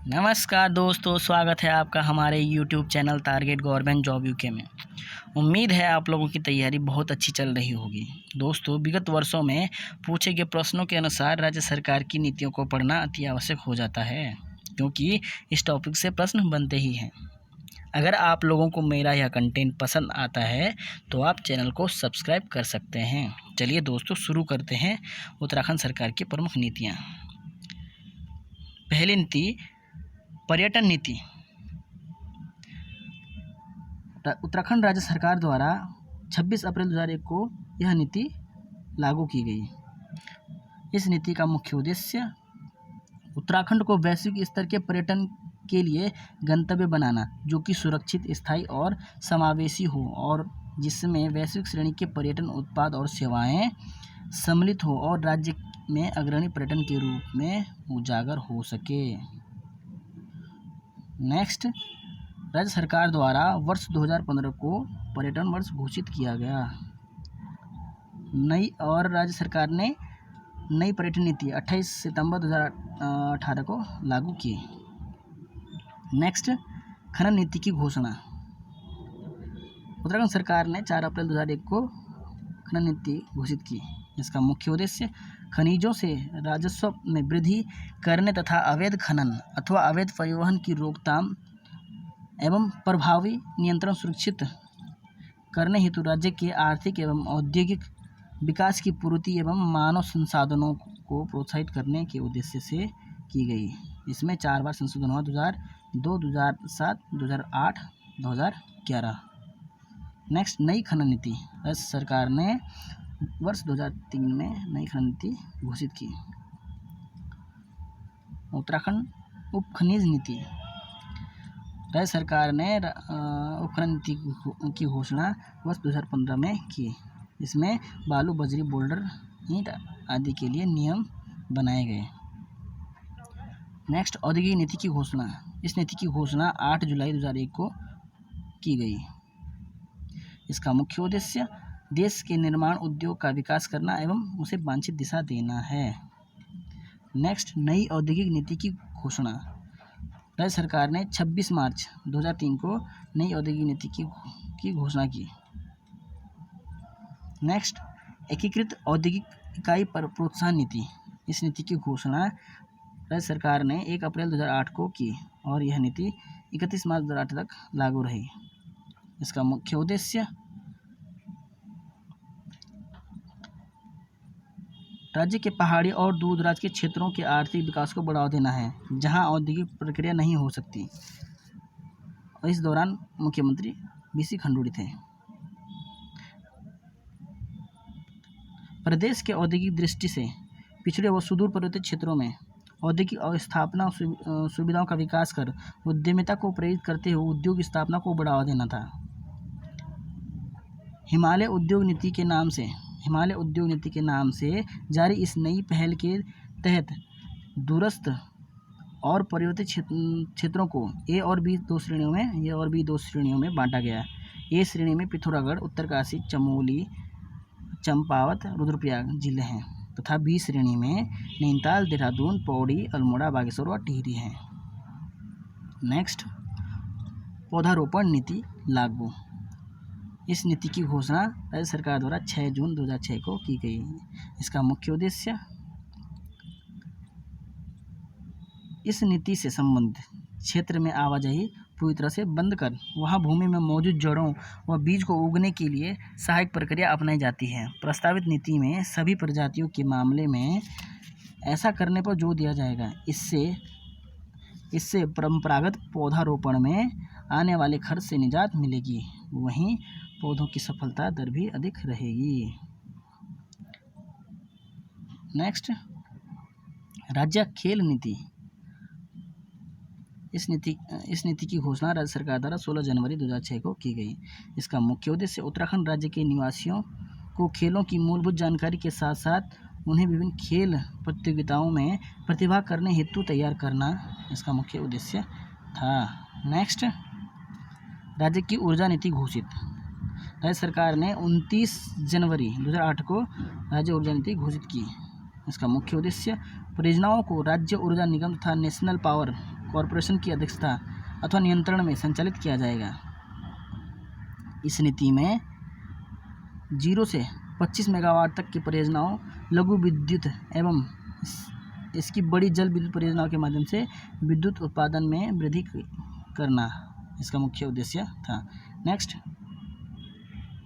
नमस्कार दोस्तों, स्वागत है आपका हमारे YouTube channel target government job UK में। उम्मीद है आप लोगों की तैयारी बहुत अच्छी चल रही होगी। दोस्तों, विगत वर्षों में पूछे गए प्रश्नों के अनुसार राज्य सरकार की नीतियों को पढ़ना अति आवश्यक हो जाता है, क्योंकि इस टॉपिक से प्रश्न बनते ही हैं। अगर आप लोगों को मेरा यह कंटेंट पसंद आता है तो आप चैनल को सब्सक्राइब कर सकते हैं। चलिए दोस्तों, शुरू करते हैं उत्तराखंड सरकार की प्रमुख नीतियाँ। पहली नीति, पर्यटन नीति। उत्तराखंड राज्य सरकार द्वारा 26 अप्रैल 2001 को यह नीति लागू की गई। इस नीति का मुख्य उद्देश्य उत्तराखंड को वैश्विक स्तर के पर्यटन के लिए गंतव्य बनाना, जो कि सुरक्षित, स्थायी और समावेशी हो और जिसमें वैश्विक श्रेणी के पर्यटन उत्पाद और सेवाएं सम्मिलित हो और राज्य में अग्रणी पर्यटन के रूप में उजागर हो सके। नेक्स्ट, राज्य सरकार द्वारा वर्ष 2015 को पर्यटन वर्ष घोषित किया गया। राज्य सरकार ने नई पर्यटन नीति 28 सितंबर 2018 को लागू की। नेक्स्ट, खनन नीति की घोषणा। उत्तराखंड सरकार ने 4 अप्रैल 2001 को खनन नीति घोषित की। इसका मुख्य उद्देश्य खनिजों से राजस्व में वृद्धि करने तथा अवैध खनन अथवा अवैध परिवहन की रोकथाम एवं प्रभावी नियंत्रण सुनिश्चित करने हेतु राज्य के आर्थिक एवं औद्योगिक विकास की पूर्ति एवं मानव संसाधनों को प्रोत्साहित करने के उद्देश्य से की गई। इसमें 4 बार संशोधन हुआ: 2002, 2007, 2008, 2011। नेक्स्ट, नई खनन नीति। राज्य सरकार ने वर्ष 2003 में नई खनन नीति घोषित की। उत्तराखंड उप खनिज नीति। राज्य सरकार ने उप खनन नीति की घोषणा वर्ष 2015 में की। इसमें बालू, बजरी, बोल्डर, ईंट आदि के लिए नियम बनाए गए। नेक्स्ट, औद्योगिक नीति की घोषणा। इस नीति की घोषणा 8 जुलाई 2001 को की गई। इसका मुख्य उद्देश्य देश के निर्माण उद्योग का विकास करना एवं उसे वांछित दिशा देना है। नेक्स्ट, नई औद्योगिक नीति की घोषणा। राज्य सरकार ने 26 मार्च 2003 को नई औद्योगिक नीति की घोषणा की। नेक्स्ट, एकीकृत औद्योगिक इकाई पर प्रोत्साहन नीति। इस नीति की घोषणा राज्य सरकार ने 1 अप्रैल 2008 को की और यह नीति 31 मार्च 2008 तक लागू रही। इसका मुख्य उद्देश्य राज्य के पहाड़ी और दूर दराज के क्षेत्रों के आर्थिक विकास को बढ़ावा देना है, जहां औद्योगिक प्रक्रिया नहीं हो सकती। और इस दौरान मुख्यमंत्री BC खंडूड़ी थे। प्रदेश के औद्योगिक दृष्टि से पिछड़े व सुदूर पर्वतीय क्षेत्रों में औद्योगिक स्थापना सुविधाओं का विकास कर उद्यमिता को प्रेरित करते हुए उद्योग स्थापना को बढ़ावा देना था। हिमालय उद्योग नीति के नाम से जारी इस नई पहल के तहत दूरस्थ और पर्वतीय क्षेत्रों को ए और बी दो श्रेणियों में बांटा गया। ए श्रेणी में पिथौरागढ़, उत्तरकाशी, चमोली, चंपावत, रुद्रप्रयाग जिले हैं तथा बी श्रेणी में नैनीताल, देहरादून, पौड़ी, अल्मोड़ा, बागेश्वर और टिहरी हैं। नेक्स्ट, पौधारोपण नीति लागू। इस नीति की घोषणा राज्य सरकार द्वारा 6 जून 2006 को की गई। इसका मुख्य उद्देश्य इस नीति से संबंधित क्षेत्र में आवाजाही पूरी तरह से बंद कर वहां भूमि में मौजूद जड़ों व बीज को उगने के लिए सहायक प्रक्रिया अपनाई जाती है। प्रस्तावित नीति में सभी प्रजातियों के मामले में ऐसा करने पर जोर दिया जाएगा। इससे परंपरागत पौधारोपण में आने वाले खर्च से निजात मिलेगी, वहीं पौधों की सफलता दर भी अधिक रहेगी। नेक्स्ट, राज्य खेल नीति। इस नीति की घोषणा राज्य सरकार द्वारा 16 जनवरी 2006 को की गई। इसका मुख्य उद्देश्य उत्तराखंड राज्य के निवासियों को खेलों की मूलभूत जानकारी के साथ साथ उन्हें विभिन्न खेल प्रतियोगिताओं में प्रतिभाग करने हेतु तैयार करना इसका मुख्य उद्देश्य था। नेक्स्ट, राज्य की ऊर्जा नीति घोषित। राज्य सरकार ने 29 जनवरी 2008 को राज्य ऊर्जा नीति घोषित की। इसका मुख्य उद्देश्य परियोजनाओं को राज्य ऊर्जा निगम तथा नेशनल पावर कॉरपोरेशन की अध्यक्षता अथवा नियंत्रण में संचालित किया जाएगा। इस नीति में 0 से 25 मेगावाट तक की परियोजनाओं, लघु विद्युत एवं इसकी बड़ी जल विद्युत परियोजनाओं के माध्यम से विद्युत उत्पादन में वृद्धि करना इसका मुख्य उद्देश्य था। नेक्स्ट,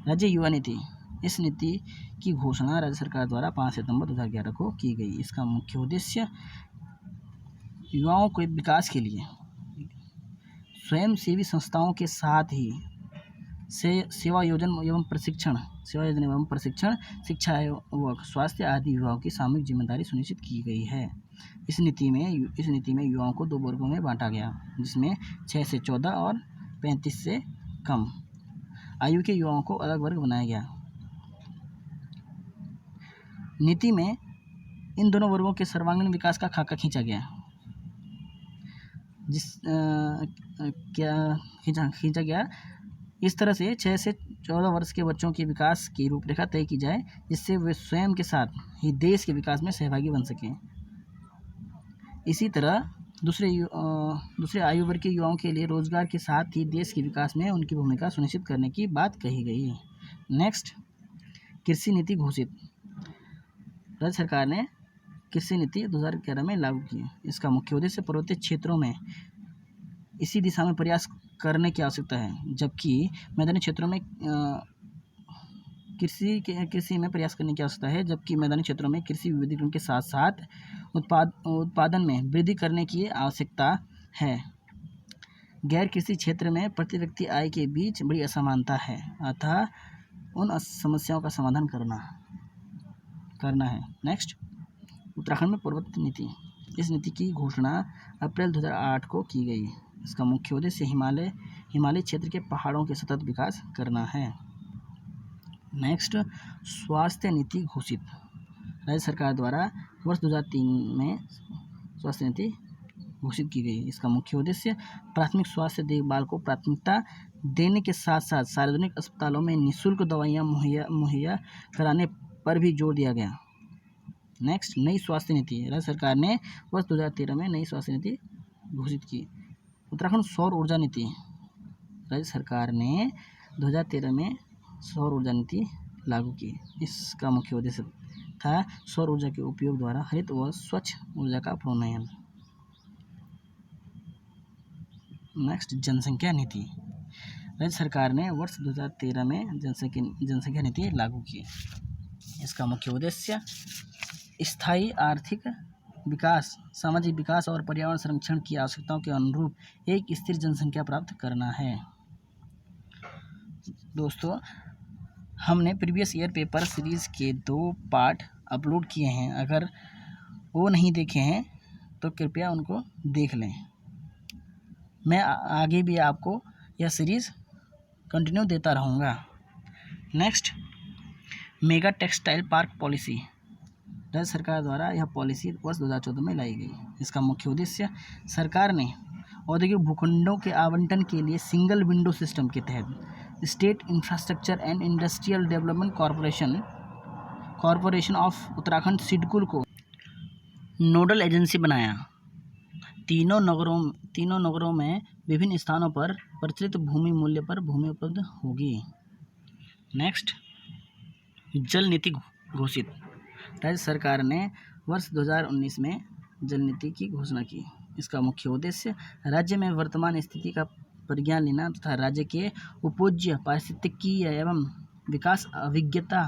राज्य युवा नीति। इस नीति की घोषणा राज्य सरकार द्वारा 5 सितंबर 2011 को की गई। इसका मुख्य उद्देश्य युवाओं के विकास के लिए स्वयंसेवी संस्थाओं के साथ ही सेवा योजना एवं प्रशिक्षण, शिक्षा एवं स्वास्थ्य आदि विभागों की सामूहिक जिम्मेदारी सुनिश्चित की गई है। इस नीति में युवाओं को 2 वर्गों में बांटा गया, जिसमें 6 से 14 और 35 से कम आयु के युवाओं को अलग वर्ग बनाया गया। नीति में इन दोनों वर्गों के सर्वांगीण विकास का खाका खींचा गया, खींचा गया इस तरह से 6 से 14 वर्ष के बच्चों के विकास की रूपरेखा तय की जाए, जिससे वे स्वयं के साथ ही देश के विकास में सहभागी बन सकें। इसी तरह दूसरे आयु वर्ग के युवाओं के लिए रोजगार के साथ ही देश के विकास में उनकी भूमिका सुनिश्चित करने की बात कही गई। नेक्स्ट, कृषि नीति घोषित। राज्य सरकार ने कृषि नीति 2011 में लागू की। इसका मुख्य उद्देश्य पर्वतीय क्षेत्रों में इसी दिशा में प्रयास करने की आवश्यकता है, जबकि मैदानी क्षेत्रों में कृषि में प्रयास करने की आवश्यकता है, जबकि मैदानी क्षेत्रों में कृषि विविधीकरण के साथ साथ उत्पादन में वृद्धि करने की आवश्यकता है। गैर कृषि क्षेत्र में प्रति व्यक्ति आय के बीच बड़ी असमानता है, अतः उन समस्याओं का समाधान करना है। नेक्स्ट, उत्तराखंड में पर्वत नीति। इस नीति की घोषणा अप्रैल 2008 को की गई। इसका मुख्य उद्देश्य हिमालय क्षेत्र के पहाड़ों के सतत विकास करना है। नेक्स्ट, स्वास्थ्य नीति घोषित। राज्य सरकार द्वारा वर्ष 2003 में स्वास्थ्य नीति घोषित की गई। इसका मुख्य उद्देश्य प्राथमिक स्वास्थ्य देखभाल को प्राथमिकता देने के साथ साथ सार्वजनिक अस्पतालों में निःशुल्क दवाइयाँ मुहैया कराने पर भी जोर दिया गया। नेक्स्ट, नई स्वास्थ्य नीति। राज्य सरकार ने वर्ष 2013 में नई स्वास्थ्य नीति घोषित की। उत्तराखंड सौर ऊर्जा नीति। राज्य सरकार ने 2013 में सौर ऊर्जा नीति लागू की। इसका मुख्य उद्देश्य था सौर ऊर्जा के उपयोग द्वारा हरित व स्वच्छ ऊर्जा का प्रोन्नयन। नेक्स्ट, जनसंख्या नीति। राज्य सरकार ने वर्ष 2013 में जनसंख्या नीति लागू की। इसका मुख्य उद्देश्य स्थायी आर्थिक विकास, सामाजिक विकास और पर्यावरण संरक्षण की आवश्यकताओं के अनुरूप एक स्थिर जनसंख्या प्राप्त करना है। दोस्तों, हमने प्रीवियस ईयर पेपर सीरीज़ के 2 पार्ट अपलोड किए हैं। अगर वो नहीं देखे हैं तो कृपया उनको देख लें। मैं आगे भी आपको यह सीरीज़ कंटिन्यू देता रहूँगा। Next, mega textile park policy. राज्य सरकार द्वारा यह पॉलिसी वर्ष 2014 में लाई गई। इसका मुख्य उद्देश्य सरकार ने औद्योगिक भूखंडों के आवंटन के लिए सिंगल विंडो सिस्टम के तहत state infrastructure and industrial development corporation of Uttarakhand SIDCUL को नोडल एजेंसी बनाया। तीनों नगरों में विभिन्न स्थानों पर प्रचलित भूमि मूल्य पर भूमि उपलब्ध होगी। नेक्स्ट, जल नीति घोषित। राज्य सरकार ने वर्ष 2019 में जल नीति की घोषणा की। इसका मुख्य उद्देश्य राज्य में वर्तमान स्थिति का परिज्ञान लेना तथा राज्य के उपयोज्य पारिस्थितिकीय एवं विकास अभिज्ञता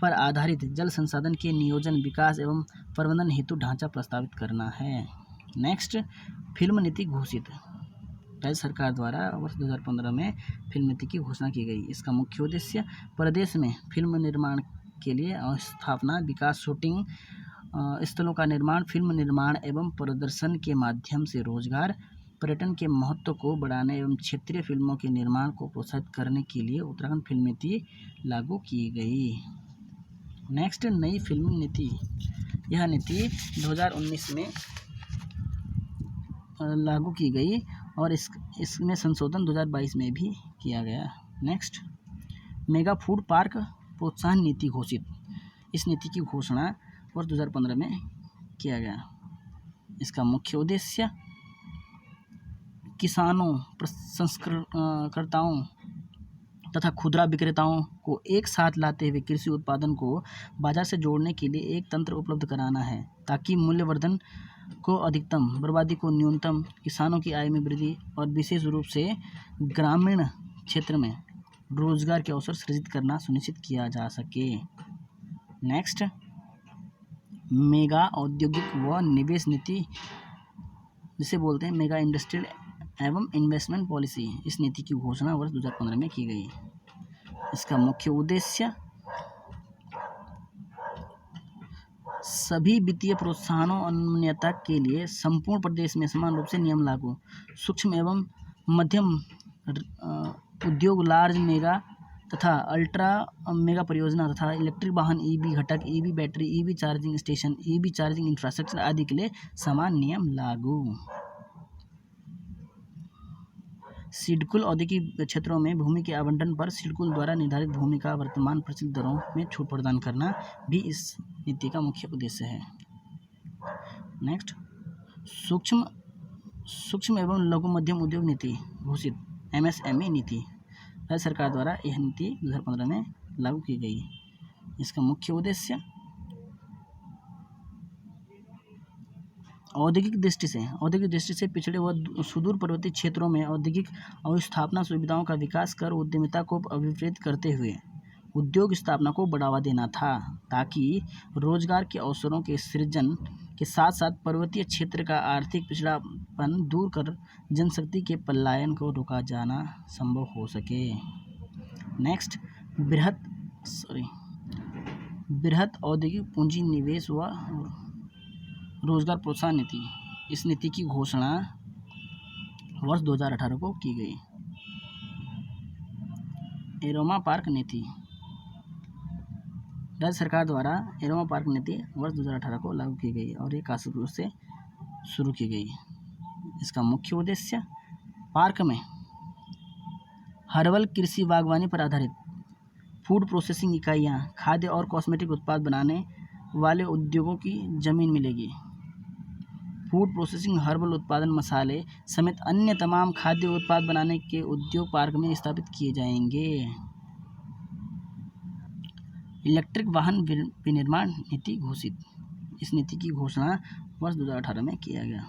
पर आधारित जल संसाधन के नियोजन, विकास एवं प्रबंधन हेतु ढांचा प्रस्तावित करना है। नेक्स्ट, फिल्म नीति घोषित। राज्य सरकार द्वारा वर्ष 2015 में फिल्म नीति की घोषणा की गई। इसका मुख्य उद्देश्य प्रदेश में फिल्म निर्माण के लिए स्थापना, विकास, शूटिंग स्थलों का निर्माण, फिल्म निर्माण एवं प्रदर्शन के माध्यम से रोजगार, पर्यटन के महत्व को बढ़ाने एवं क्षेत्रीय फिल्मों के निर्माण को प्रोत्साहित करने के लिए उत्तराखंड फिल्म नीति लागू की गई। नेक्स्ट, नई फिल्म नीति। यह नीति 2019 में लागू की गई और इसमें संशोधन 2022 में भी किया गया। नेक्स्ट, मेगा फूड पार्क प्रोत्साहन नीति घोषित। इस नीति की घोषणा वर्ष 2015 में किया गया। इसका मुख्य उद्देश्य किसानों, प्रसंस्करणकर्ताओं तथा खुदरा विक्रेताओं को एक साथ लाते हुए कृषि उत्पादन को बाजार से जोड़ने के लिए एक तंत्र उपलब्ध कराना है, ताकि मूल्यवर्धन को अधिकतम, बर्बादी को न्यूनतम, किसानों की आय में वृद्धि और विशेष रूप से ग्रामीण क्षेत्र में रोजगार के अवसर सृजित करना सुनिश्चित किया जा सके। नेक्स्ट, मेगा औद्योगिक व निवेश नीति, जिसे बोलते हैं मेगा इंडस्ट्रियल एवं इन्वेस्टमेंट पॉलिसी। इस नीति की घोषणा वर्ष 2015 में की गई। इसका मुख्य उद्देश्य सभी वित्तीय प्रोत्साहनों और अनन्यता के लिए संपूर्ण प्रदेश में समान रूप से नियम लागू, सूक्ष्म एवं मध्यम उद्योग, लार्ज मेगा तथा अल्ट्रा मेगा परियोजना तथा इलेक्ट्रिक वाहन, ईवी घटक, EV battery, EV charging station, EV charging infrastructure आदि के लिए समान नियम लागू। सिडकुल औद्योगिक क्षेत्रों में भूमि के आवंटन पर सिडकुल द्वारा निर्धारित भूमि का वर्तमान प्रचलित दरों में छूट प्रदान करना भी इस नीति का मुख्य उद्देश्य है। नेक्स्ट, सूक्ष्म एवं लघु मध्यम उद्योग नीति घोषित, MSME नीति। राज्य सरकार द्वारा यह नीति 2015 में लागू की गई। इसका मुख्य उद्देश्य औद्योगिक दृष्टि से पिछड़े व सुदूर पर्वतीय क्षेत्रों में औद्योगिक अवस्थापना सुविधाओं का विकास कर उद्यमिता को अभिप्रेत करते हुए उद्योग स्थापना को बढ़ावा देना था, ताकि रोजगार के अवसरों के सृजन के साथ साथ पर्वतीय क्षेत्र का आर्थिक पिछड़ापन दूर कर जनशक्ति के पलायन को रोका जाना संभव हो सके। नेक्स्ट, बृहत औद्योगिक पूंजी निवेश व रोजगार प्रोत्साहन नीति। इस नीति की घोषणा वर्ष 2018 को की गई। एरोमा पार्क नीति। राज्य सरकार द्वारा एरोमा पार्क नीति वर्ष 2018 को लागू की गई और ये काशीपुर से शुरू की गई। इसका मुख्य उद्देश्य पार्क में हर्बल कृषि, बागवानी पर आधारित फूड प्रोसेसिंग इकाइयाँ, खाद्य और कॉस्मेटिक उत्पाद बनाने वाले उद्योगों की जमीन मिलेगी। फूड प्रोसेसिंग, हर्बल उत्पादन, मसाले समेत अन्य तमाम खाद्य उत्पाद बनाने के उद्योग पार्क में स्थापित किए जाएंगे। इलेक्ट्रिक वाहन विनिर्माण नीति घोषित। इस नीति की घोषणा वर्ष 2018 में किया गया।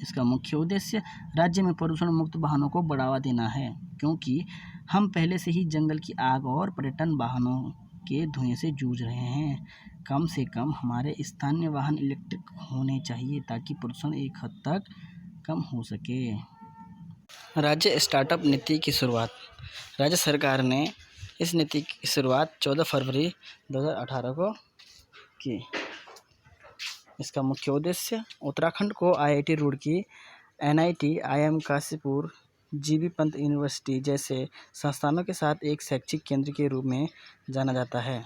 इसका मुख्य उद्देश्य राज्य में प्रदूषण मुक्त वाहनों को बढ़ावा देना है, क्योंकि हम पहले से ही जंगल की आग और पर्यटन वाहनों के धुएं से जूझ रहे हैं। कम से कम हमारे स्थानीय वाहन इलेक्ट्रिक होने चाहिए, ताकि प्रदूषण एक हद तक कम हो सके। राज्य स्टार्टअप नीति की शुरुआत। राज्य सरकार ने इस नीति की शुरुआत 14 फरवरी 2018 को की। इसका मुख्य उद्देश्य उत्तराखंड को IIT Roorkee, NIT, IIM Kashipur, GV Pant university जैसे संस्थानों के साथ एक शैक्षिक केंद्र के रूप में जाना जाता है।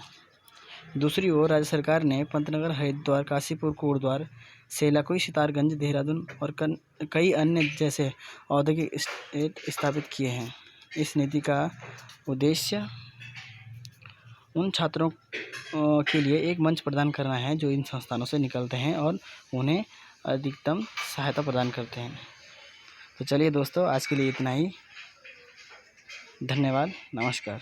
दूसरी ओर राज्य सरकार ने पंतनगर, हरिद्वार, काशीपुर, कोटद्वार, सेलाकुई, सितारगंज, देहरादून और कई अन्य जैसे औद्योगिक एस्टेट स्थापित किए हैं। इस नीति का उद्देश्य उन छात्रों के लिए एक मंच प्रदान करना है जो इन संस्थानों से निकलते हैं और उन्हें अधिकतम सहायता प्रदान करते हैं। तो चलिए दोस्तों, आज के लिए इतना ही। धन्यवाद, नमस्कार।